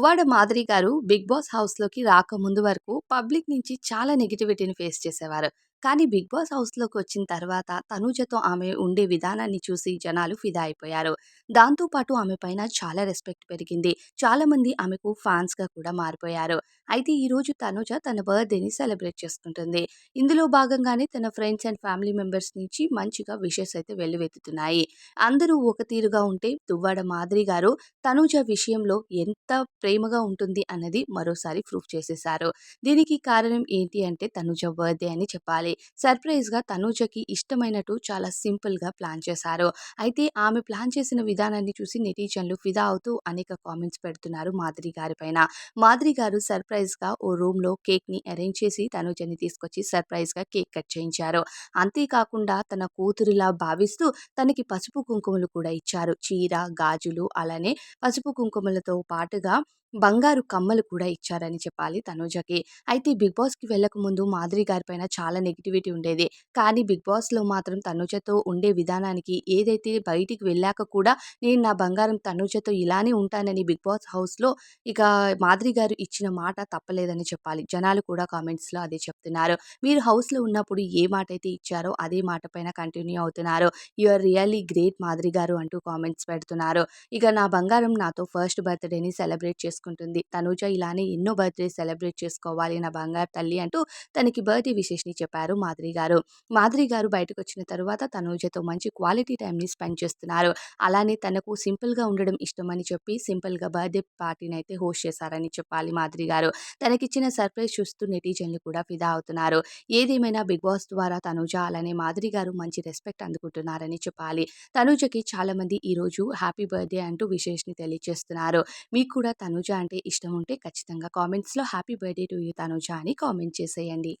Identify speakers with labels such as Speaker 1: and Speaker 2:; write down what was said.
Speaker 1: దువ్వాడ మాధురి గారు 'big boss' హౌస్‌లోకి రాకముందు వరకు పబ్లిక్ నుంచి చాలా నెగటివిటీని ఫేస్ చేసేవారు. కానీ 'బిగ్ బాస్' హౌస్‌లోకొచ్చిన తర్వాత తనూజతో ఆమె ఉండే విధానాన్ని చూసి జనాలు ఫిదా అయిపోయారు. దాంతో పాటు ఆమె పైన చాలా రెస్పెక్ట్ పెరిగింది. చాలామంది ఆమెకు ఫాన్స్‌గా కూడా మారిపోయారు. అయితే ఈరోజు తనూజ తన బర్త్‌డేని సెలబ్రేట్ చేసుకుంటుంది. ఇందులో భాగంగానే తన ఫ్రెండ్స్ అండ్ ఫ్యామిలీ మెంబర్స్ నుంచి మంచిగా విషెస్ అయితే వెల్లువెత్తుతున్నాయి. అందరూ ఒక తీరుగా ఉంటే దువ్వాడ మాధురి గారు తనూజ విషయంలో ఎంత ప్రేమగా ఉంటుంది అన్నది మరోసారి ప్రూవ్ చేసేశారు. దీనికి కారణం ఏంటి అంటే తనూజ బర్త్‌డే అని చెప్పాలి. సర్ప్రైజ్‌గా తనూజకి ఇష్టమైనట్టు చాలా సింపుల్‌గా ప్లాన్ చేశారు. అయితే ఆమె ప్లాన్ చేసిన విధానాన్ని చూసి నెటిజన్లు ఫిదా అవుతూ అనేక కామెంట్స్ పెడుతున్నారు మాధురి గారి పైన. మాధురి గారు సర్ప్రైజ్‌గా ఓ రూమ్‌లో కేక్‌ని అరేంజ్ చేసి తనూజని తీసుకొచ్చి సర్ప్రైజ్‌గా కేక్ కట్ చేయించారు. అంతేకాకుండా తన కూతురిలా భావిస్తూ తనకి పసుపు కుంకుమలు కూడా ఇచ్చారు. చీర, గాజులు అలానే పసుపు కుంకుమలతో పాటుగా బంగారు కమ్మలు కూడా ఇచ్చారని చెప్పాలి తనూజకి. అయితే 'బిగ్ బాస్'కి వెళ్ళకముందు మాధురి గారి పైన చాలా నెగటివిటీ ఉండేది. కానీ 'బిగ్ బాస్'లో మాత్రం తనూజతో ఉండే విధానానికి ఏదైతే బయటికి వెళ్ళాక కూడా నేను నా బంగారం తనూజతో ఇలానే ఉంటానని 'బిగ్ బాస్' హౌస్‌లో ఇక మాధురి గారు ఇచ్చిన మాట తప్పలేదని చెప్పాలి. జనాలు కూడా కామెంట్స్‌లో అదే చెప్తున్నారు. మీరు హౌస్‌లో ఉన్నప్పుడు ఏ మాటైతే ఇచ్చారో అదే మాట పైన కంటిన్యూ అవుతున్నారు. You are really great Madhuri garu అంటూ కామెంట్స్ పెడుతున్నారు. ఇక నా బంగారం నాతో ఫస్ట్ బర్త్‌డేని సెలబ్రేట్ చేసుకుంటుంది. తనూజ ఇలానే ఎన్నో బర్త్‌డే సెలబ్రేట్ చేసుకోవాలి నా బంగారు తల్లి అంటూ తనకి బర్త్‌డే విషెస్‌ని చెప్పారు మాధురి గారు. మాధురి గారు బయటకొచ్చిన తరువాత తనూజతో మంచి క్వాలిటీ టైమ్‌ని స్పెండ్ చేస్తున్నారు. అలానే తనకు సింపుల్‌గా ఉండడం ఇష్టమని చెప్పి సింపుల్‌గా బర్త్‌డే పార్టీనైతే హోస్ట్ చేశారని చెప్పాలి మాధురి గారు. తనకిచ్చిన సర్ప్రైజ్ చూస్తూ నెటిజన్లు కూడా ఫిదా అవుతున్నారు. ఏదేమైనా 'బిగ్ బాస్' ద్వారా తనూజ అలానే మాధురి గారు మంచి రెస్పెక్ట్ అందుకుంటున్నారని చెప్పాలి. తనూజకి చాలామంది ఈరోజు హ్యాపీ బర్త్‌డే అంటూ విషెస్‌ని తెలియజేస్తున్నారు. మీకు కూడా తనూజ అంటే ఇష్టం ఉంటే ఖచ్చితంగా కామెంట్స్‌లో happy birthday to you Tanuja అని కామెంట్ చేసేయండి.